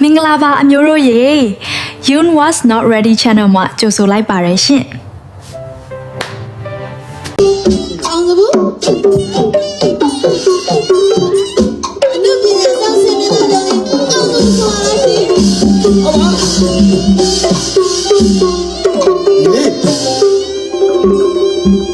မင်္ဂလာပါအမျိုးတို့ရေ Yun was not ready channel မှာကြိုဆိုလိုက်ပါရရှင်အောင်စဘူးအနုပညာစောင့်စင်နေတဲ့တော်လေးအောင်စဘူးဆိုရစီ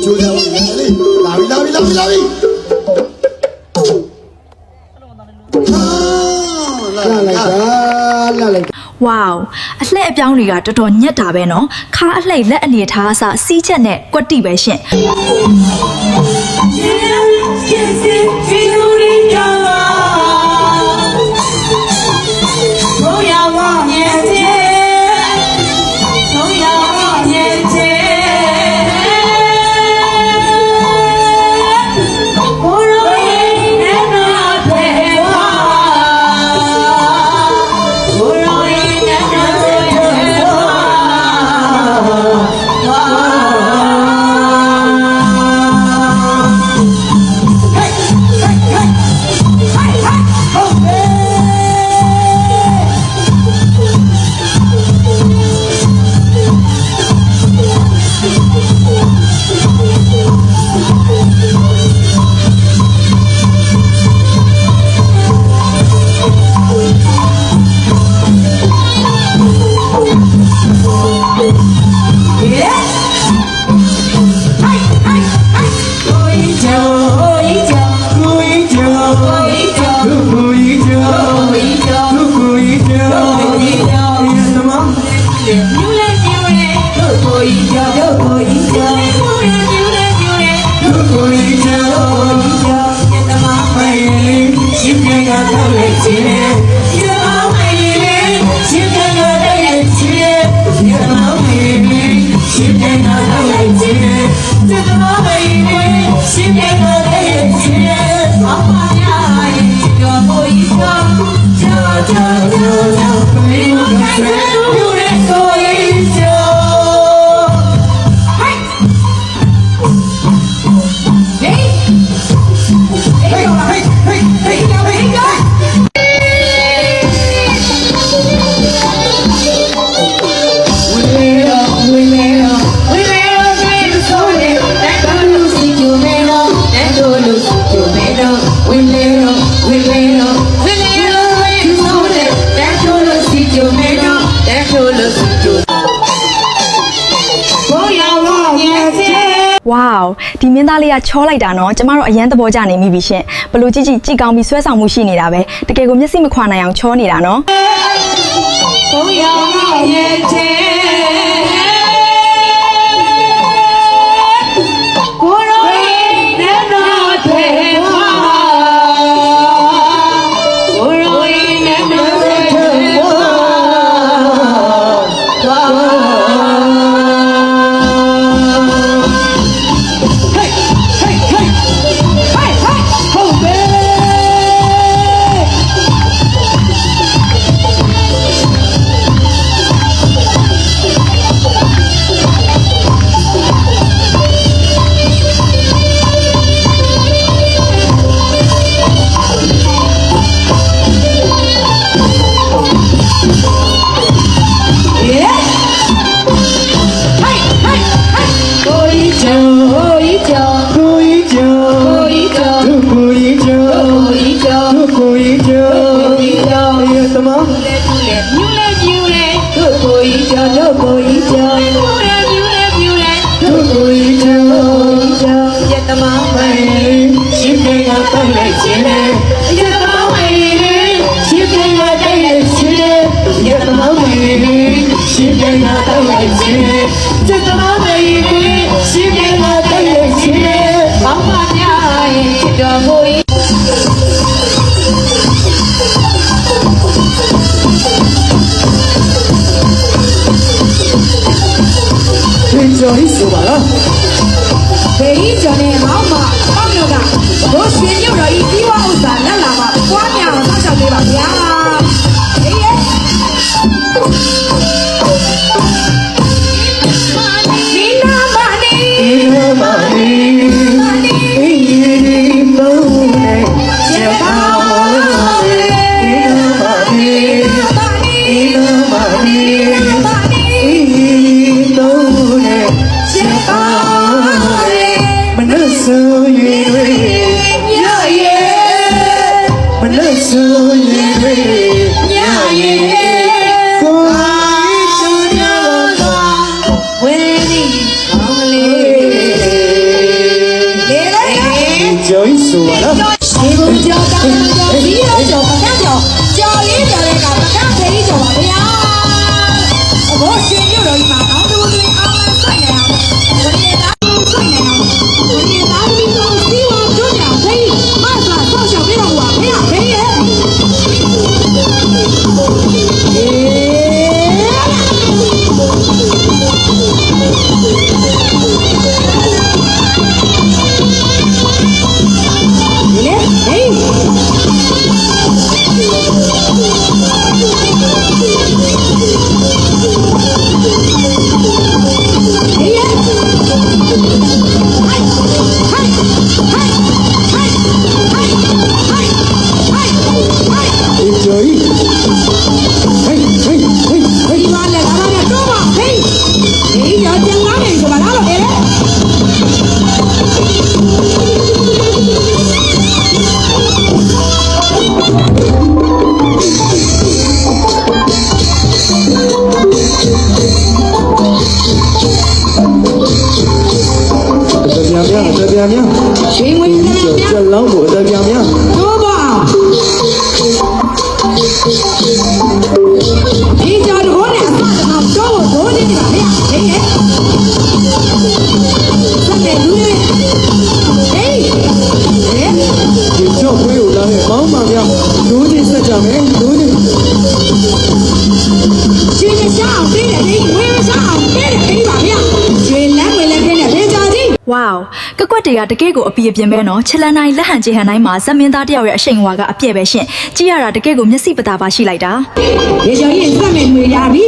ကျိုးကြဝင်လေလာပြီလာလိုက် ဝေါအလှည့်အပြောင်းတွေကတော်တော်ညက်တာပဲနော်ခါအလှည့်လက်အနေထားအစစီးချက်နဲ့ကွက်တိပဲရှင်ဝေါဒီမင်းသားလေးကချောလိုက်တာနော်ကျမတို့အရန်သဘောကျနေမိပြီရှင်ဘလို့ကြည့်ကောင်းပြီးဆွဲဆောင်မှုရှိနေတာပဲတကယ်ကိုမျက်စိမခွာနိုင်အောင်ချောနေတာနော်ကျော်ဟိဆိုပါလားဘေးကြီးကျော်နေမောင်းမှာပေါက်မြို့ကဘိုးရွှေမြို့တော်ဤဒီဝဥစ္စာလက်လာမှာပွားများအောင်ဆောက်ရှောက်ပေးပါဗျာအေးရဲ့ဒီနာမနီမ ဒီမှာလည်းဒါမှလည်းတော့ပါဟေးဟေးရကြံကားနေဆိုပါလားလို့လေပြန်ပြန် ရွှေငွေပြန်ပြန် ကျက်လောင်းကိုအတပြန်ပြန် တော့ပါဒီကြော်တော့နဲ့အစတော့တော့ဒိုးနေပါလေဟေးဆက်နေလူတွေဟေး ဒီချော့ခွေးကိုလာနဲ့မောင်းပါဗျာဒိုးကြီးဆက်ကြမယ်ဒိုးကြီး ရွှေနဲ့ရှာအောင်ပေးတယ်ဟေးငွေနဲ့ရှာအောင်ပေးတယ်ဟေးပါဗျာရွှေလမ်းငွေလည်းခင်းတယ်ဖေးကြကြီး ဝေါကကွက်တွေကတကယ့်ကိုအပီအပြင်းပဲနော်ချလန်နိုင်လက်ဟန်ချေဟန်တိုင်းမှာဇက်မင်းသားတယောက်ရဲ့အရှိန်ဝါကအပြည့်ပဲရှင်ကြည့်ရတာတကယ့်ကိုမျက်စိပတာပါရှိလိုက်တာ ရေကျော်ရင်စက်မဲ့ငွေရပြီ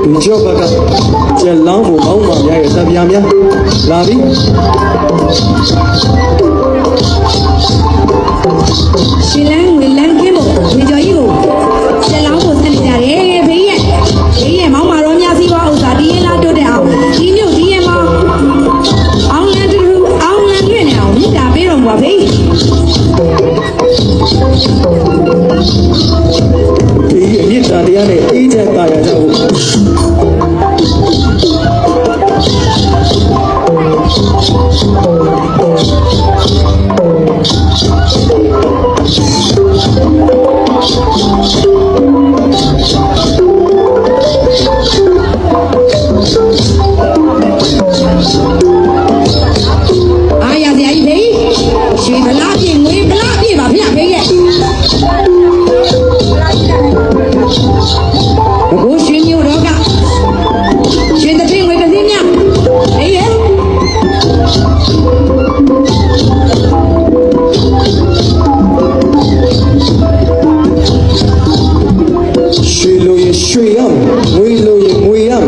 ဒီချော့ဘက်ကကျက်လောင်းကိုမောင်းပါဗျာရဲ့အတပြန်ပြန်လာပြီ ရှင်လန်းငွေလန်းခင်းဖို့ရေကျော်ကြီးကိုဆက်လောင်းကိုဆက်နေကြတယ်ဖေးရဲ့မောင်းမာတော်များစီးပွားဥစ္စာဒီရင်လားတိုးတဲ့အောင်ဒီမြို့ဒီရင်မောင်းအောင်လန်းတူအောင်လန်းတွေ့နေအောင်မြစ်တာပေးတော်မူပါဖေး ဒီအမြင့်တာတရားနဲ့အေးချမ်းပါရကြဖို့အားရစရာကြီးဖေးရွှေဗလားပြည့်ငွေဗလားပြည့်ပါဗျာဖေးရဲ့ဘိုးရွှေမျိုးတော့ကရွှေတဲ့ငွေတစ်သိန်းများဖေးရဲ့ ရွှေလိုရင်ရွှေရမယ်ငွေလိုရင်ငွေရမယ်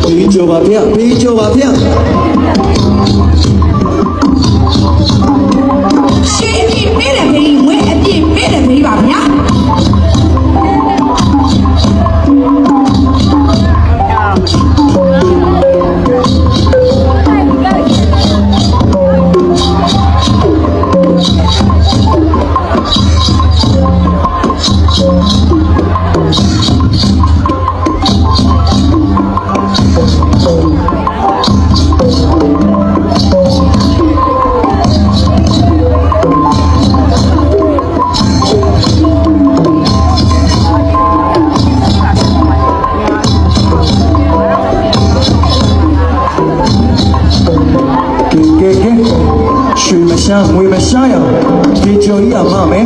ပြီးကြောပါဗျာပြီးကြောပါဗျာ ရွှေအပြည့်ပေးတယ်ဖေးငွေအပြည့်ပေးတယ်ဖေးပါဗျာ ကဲရွှေမရှားငွေမရှားရအောင်ဒီကြော်ကြီးအမမယ်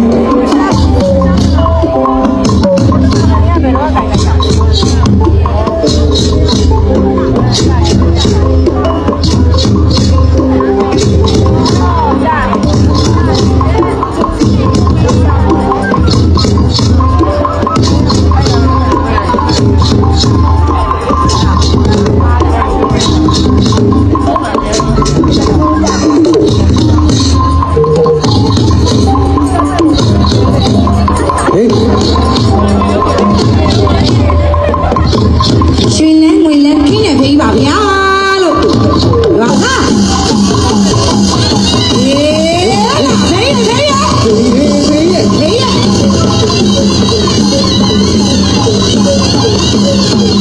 ရွှေလန်းငွေလန်းခင်းတဲ့ဖေးပါဗျာလို့ဟာဟာအေးလာဖေးဖေးရ ဖေးရဲ့ ဖေးရ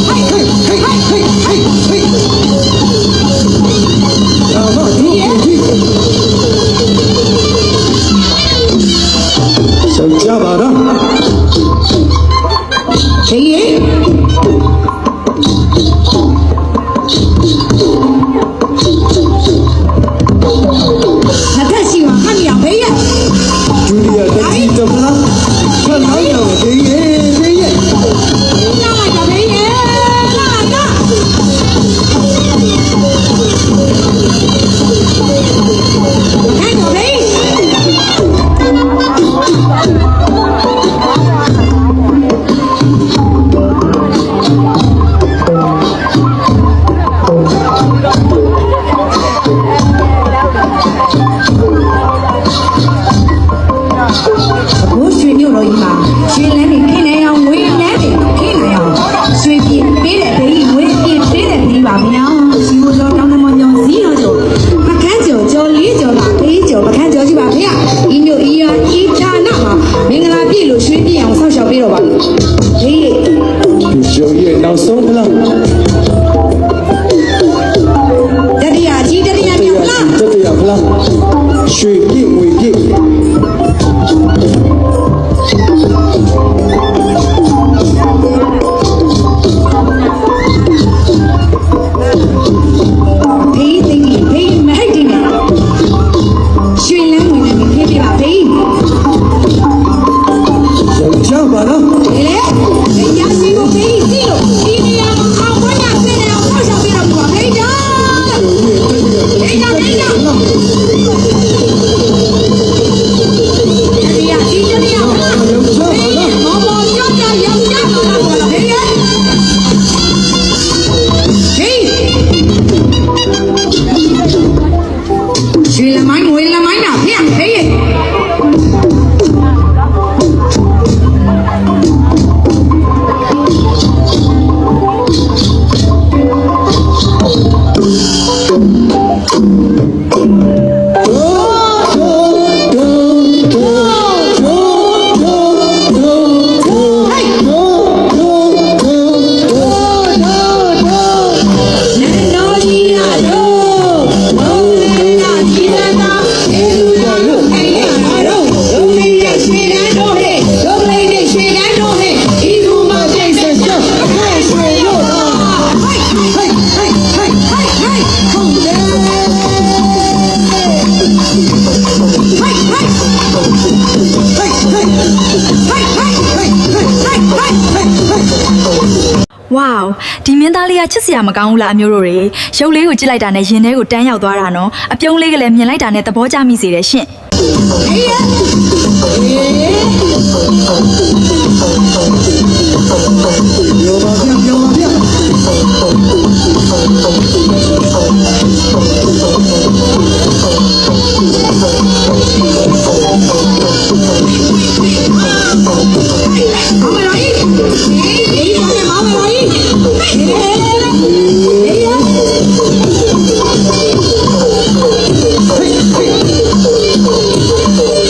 ဟိုက်ဟိုက်ဟိုက်ဟိုက်ဟိုက်ဟိုက်ဟိုက် အမဒီကြီးဆောက်ကြပါတော့ ဖေးရနှစ်ထပ်ရှိမှာခန့်ရဖေးရ ဒုတိယတစ်ကြီးတစ်ဖလားဖတ်လိုက်တော့ဖေးရဲ့ဖေးရဲ့ နားလိုက်တာဖေးရနားနား လားရွှေပြည့်ငွေပြည့် ဘေးသိကြီးဘေးမဟိတ်တင်နဲ့ရွှေလန်းဝင်နေပြီဖေးပြပါဘေး ယောက်ျားပါလား လေလေဘေးရစီကိုဘေးစီလို့ဒီနေရာမှာအောင်ဝညာစင်းနေအောင်ဆောက်ရှောက်ပြတော့ဘေးကြောဘေးကြောဘေးကြောဒီရစီတနေရာဘေးမော်မော်ကြောက်ကြောက်ရောက်ကြောက်တော့ဘေးရဘေးရွှေလမိုင်းငွေလမိုင်းတာဖေးဘေး ဝေါဒီမင်းသားလေးကချစ်စရာမကောင်းဘူးလားအမျိုးတို့တွေရုပ်လေးကိုကြည့်လိုက်တာနဲ့ရင်ထဲကိုတန်းရောက်သွားတာနော်အပြုံးလေးကလည်းမြင်လိုက်တာနဲ့သဘောကျမိစေတယ်ရှင့် ပြောပါဗျာပြောပါဗျာ မောင်မတော်ကြီးအေးမောင်မတော်ကြီးအေးရ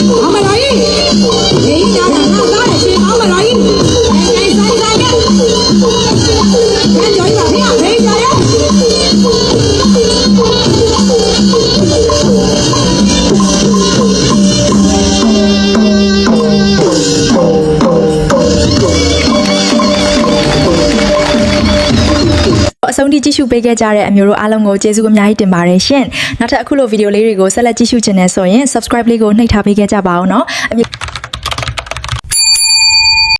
မောင်မတော်ကြီးအေးညာနာကားတယ်ရှင်မောင်မတော်ကြီးဆိုင်ဆိုင်ရဲ့ဘယ်ကြော်ရပါဖေးကြော်ရ အဆုံးထိကြည့်ရှုပေးခဲ့ကြတဲ့အမျိုးတို့အားလုံးကိုကျေးဇူးအများကြီးတင်ပါတယ်ရှင်နောက်ထပ်အခုလိုဗီဒီယိုလေးတွေကိုဆက်လက်ကြည့်ရှုချင်နေဆိုရင် subscribe လေးကိုနှိပ်ထားပေးခဲ့ကြပါဦးเนาะ